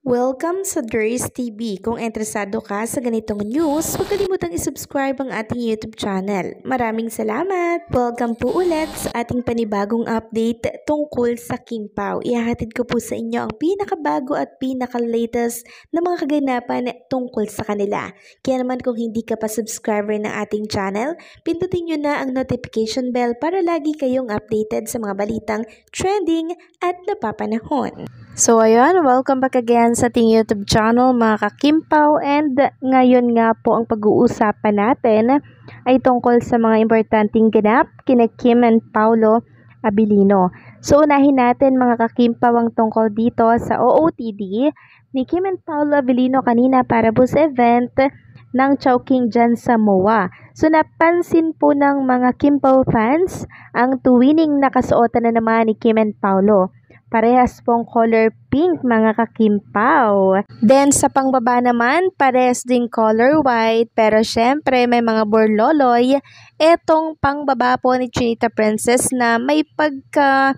Welcome sa Durs TV. Kung interesado ka sa ganitong news, huwag kalimutang isubscribe ang ating YouTube channel. Maraming salamat! Welcome po ulit sa ating panibagong update tungkol sa King Pao. Ihahatid ko po sa inyo ang pinakabago at pinaka-latest na mga kaganapan tungkol sa kanila. Kaya naman kung hindi ka pa subscriber ng ating channel, pindutin nyo na ang notification bell para lagi kayong updated sa mga balitang trending at napapanahon. So ayun, welcome back again sa ating YouTube channel mga ka-Kimpao, and ngayon nga po ang pag-uusapan natin ay tungkol sa mga importanteng ganap kina Kim and Paolo Abilino. So unahin natin mga ka-Kimpao ang tungkol dito sa OOTD ni Kim and Paolo Abilino kanina para po sa event ng Chowking dyan sa MOA. So napansin po ng mga Kimpao fans ang tuwining nakasuotan na naman ni Kim and Paolo. Parehas pong color pink mga ka-Kimpao. Then sa pangbaba naman, parehas ding color white. Pero syempre may mga borloloy. Etong pangbaba po ni Chinita Princess na may pagka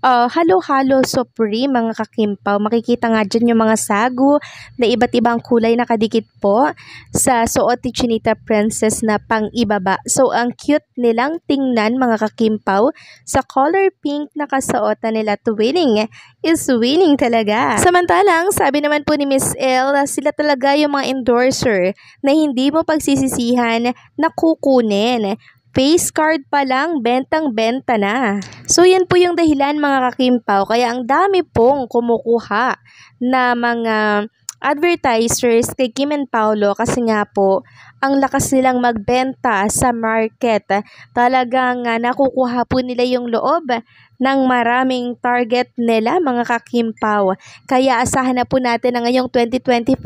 halo-halo supreme mga ka-Kimpao. Makikita nga dyan yung mga sagu na iba't ibang kulay nakadikit po sa suot ni Chinita Princess na pang-ibaba. So ang cute nilang tingnan mga ka-Kimpao sa color pink na kasuotan nila. Winning is winning talaga. Samantalang sabi naman po ni Miss L, sila talaga yung mga endorser na hindi mo pagsisisihan na kukunin. Face card pa lang, bentang-benta na. So yan po yung dahilan mga ka-Kimpao, kaya ang dami pong kumukuha na mga advertisers kay Kim and Paolo kasi nga po ang lakas nilang magbenta sa market. Talagang nakukuha po nila yung loob ng maraming target nila mga ka-Kimpao. Kaya asahan na po natin na ngayong 2025,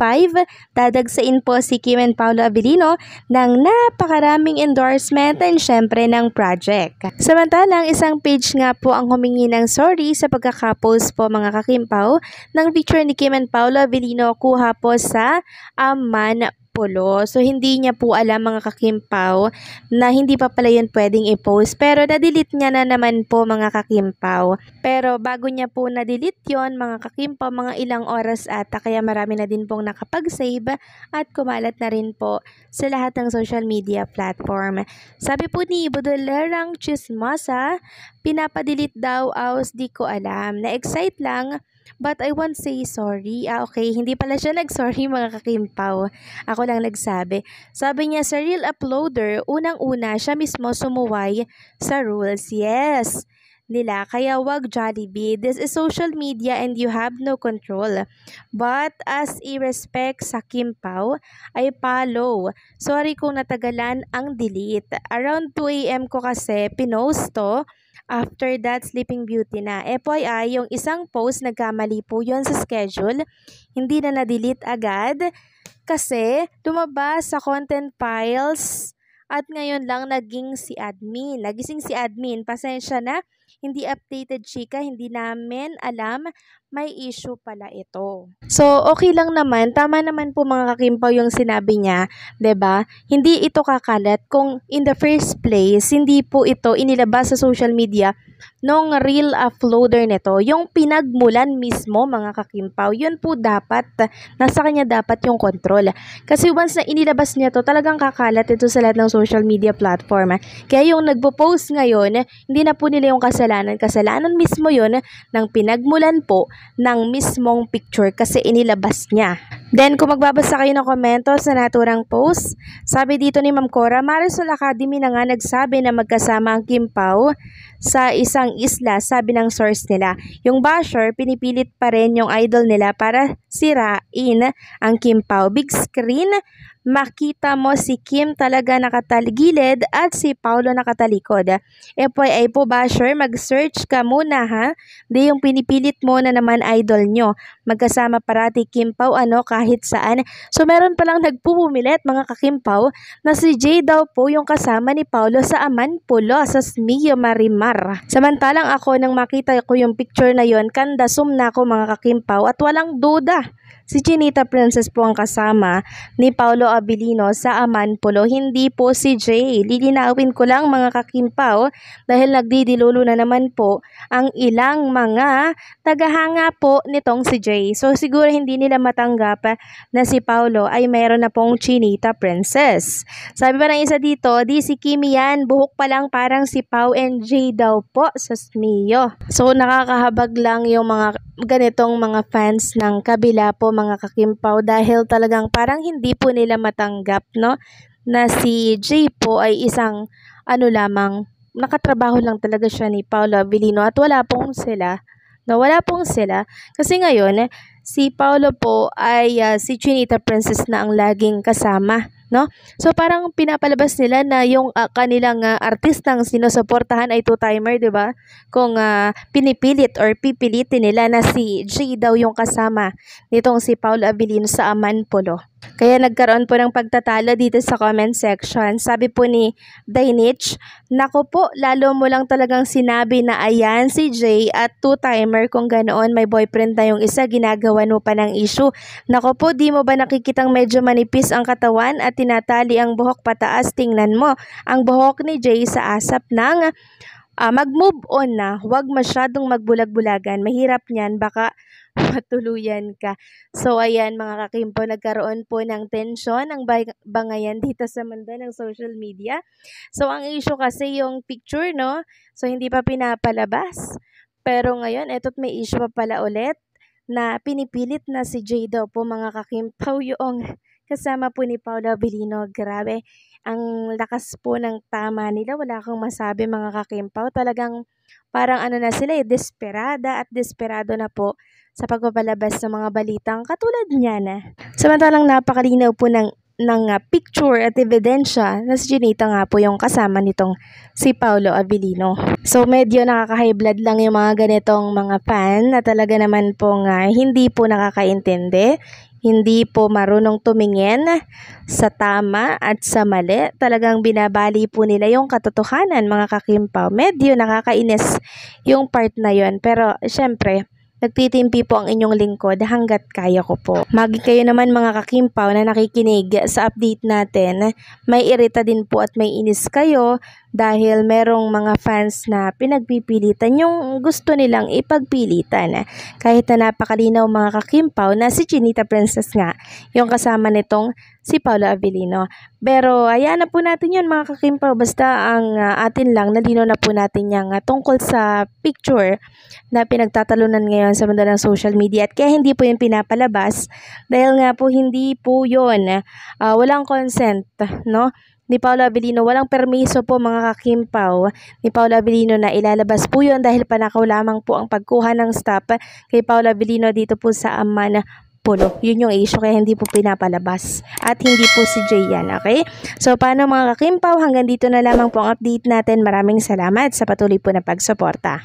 dadagsain po si Kim and Paolo Abilino ng napakaraming endorsement and syempre ng project. Samantalang isang page nga po ang humingi ng sorry sa pagkakapost po mga ka-Kimpao ng picture ni Kim and Paolo Abilino kuha po sa Aman Polo. So hindi niya po alam mga ka-Kimpao na hindi pa pala yun pwedeng i-post, pero na-delete niya na naman po mga ka-Kimpao. Pero bago niya po na-delete yun mga ka-Kimpao, mga ilang oras ata, kaya marami na din pong nakapag-save at kumalat na rin po sa lahat ng social media platform. Sabi po ni Budolerang Chismosa, pinapadelete daw aus di ko alam. Na-excite lang but I won't say sorry. Okay, hindi pala siya nag-sorry mga ka-Kimpao. Ako lang nagsabi. Sabi niya sa real uploader, unang-una siya mismo sumuway sa rules. Yes nila, kaya wag Jollibee. This is social media and you have no control. But as i-respect sa Kimpao, ay follow. Sorry kung natagalan ang delete. Around 2 AM ko kasi pinost to. After that, Sleeping Beauty na. FYI, yung isang post nagkamali po yun sa schedule. Hindi na na-delete agad kasi lumabas sa content files at ngayon lang nagising si admin. Pasensya na, hindi updated chika, hindi namin alam may issue pala ito. So, okay lang naman. Tama naman po mga ka-Kimpao yung sinabi niya, 'di ba? Hindi ito kakalat kung in the first place, hindi po ito inilabas sa social media nung real uploader nito. Yung pinagmulan mismo mga ka-Kimpao, yun po dapat, nasa kanya dapat yung control. Kasi once na inilabas niya to, talagang kakalat ito sa lahat ng social media platform. Kaya yung nagpo-post ngayon, hindi na po nila yung kasalanan. Kasalanan mismo yun ng pinagmulan po ng mismong picture kasi inilabas niya. Then, kung magbabasa kayo ng komento sa naturang post, sabi dito ni Ma'am Cora, Marisol Academy na nga nagsabi na magkasama ang Kimpao sa isang isla, sabi ng source nila. Yung basher, pinipilit pa rin yung idol nila para sirain ang Kimpao. Big screen, makita mo si Kim talaga nakataligilid at si Paolo nakatalikod. FYI po basher, mag-search ka muna ha. Di yung pinipilit mo na naman idol nyo. Magkasama parati Kimpao, kahit saan. So meron palang nagpupumilit mga kakimpaw na si Jay daw po yung kasama ni Paulo sa Amanpulo sa Smio Marimar. Samantalang ako nang makita ko yung picture na yon, kandasum na ako mga kakimpaw at walang duda. Si Chinita Princess po ang kasama ni Paulo Abilino sa Amanpulo, hindi po si Jay. Lilinawin ko lang mga kakimpaw dahil nagdidilulo na naman po ang ilang mga tagahanga po nitong si Jay. So siguro hindi nila matanggap na si Paulo ay mayroon na pong Chinita Princess. Sabi pa ng isa dito, di si Kimi yan, buhok pa lang parang si Pau and Jay daw po sa Smio. So nakakahabag lang yung mga ganitong mga fans ng kabila po mga kakimpaw dahil talagang parang hindi po nila matanggap, no, na si Jay po ay isang lamang, nakatrabaho lang talaga siya ni Paulo Abilino at wala pong sila kasi ngayon si Paulo po ay si Chinita Princess na ang laging kasama, no? So parang pinapalabas nila na yung kanilang artistang sinusuportahan ay two-timer, 'di ba? Kung pinipilit or pipilitin nila na si Jay daw yung kasama nitong si Paulo Abilino sa Amanpulo. Kaya nagkaroon po ng pagtatalo dito sa comment section. Sabi po ni Dainich, "Nako po, lalo mo lang talagang sinabi na ayan si Jay at two-timer, kung ganoon may boyfriend na yung isa, ginagawa mo pa ng issue. Nako po, di mo ba nakikitang medyo manipis ang katawan at tinatali ang buhok pataas? Tingnan mo, ang buhok ni Jay sa asap ng mag-move on na, huwag masyadong magbulag-bulagan. Mahirap niyan, baka matuluyan ka." So ayan mga kakimpo, nagkaroon po ng tensyon ang bangayan dito sa mundo ng social media. So ang issue kasi yung picture, no? So hindi pa pinapalabas. Pero ngayon, eto't may issue pa pala ulit na pinipilit na si Jay daw po mga kakimpaw yung kasama po ni Paulo Abilino. Grabe, ang lakas po ng tama nila. Wala kang masabi mga kakimpaw. Talagang parang na sila desperada at desperado na po sa pagpapalabas ng mga balitang katulad niya na. Samantalang napakalinaw po ng picture at ebidensya na si Chinita nga po yung kasama nitong si Paulo Abilino. So medyo nakaka-high blood lang yung mga ganitong mga fan na talaga naman po hindi po nakakaintindi, hindi po marunong tumingin sa tama at sa mali. Talagang binabali po nila yung katotohanan mga kakimpaw. Medyo nakakainis yung part na yon, pero syempre nagtitimpi po ang inyong lingkod hanggat kaya ko po. Magi kayo naman mga kakimpaw na nakikinig sa update natin, may irita din po at may inis kayo dahil merong mga fans na pinagpipilitan yung gusto nilang ipagpilitan. Kahit na napakalinaw mga kakimpaw na si Chinita Princess nga yung kasama nitong si Paulo Abilino. Pero ayan na po natin yun mga kakimpaw, basta ang atin lang nalino na po natin yung tungkol sa picture na pinagtatalunan ngayon sa mundo ng social media at kaya hindi po yun pinapalabas dahil nga po hindi po yun walang consent, no, ni Paulo Abilino. Walang permiso po mga kakimpaw ni Paulo Abilino na ilalabas po yun dahil panakaw lamang po ang pagkuha ng stop kay Paulo Abilino dito po sa Amanpulo. Yun yung issue kaya hindi po pinapalabas at hindi po si Jay yan, okay? So paano mga kakimpaw, hanggang dito na lamang po ang update natin. Maraming salamat sa patuloy po na pagsuporta.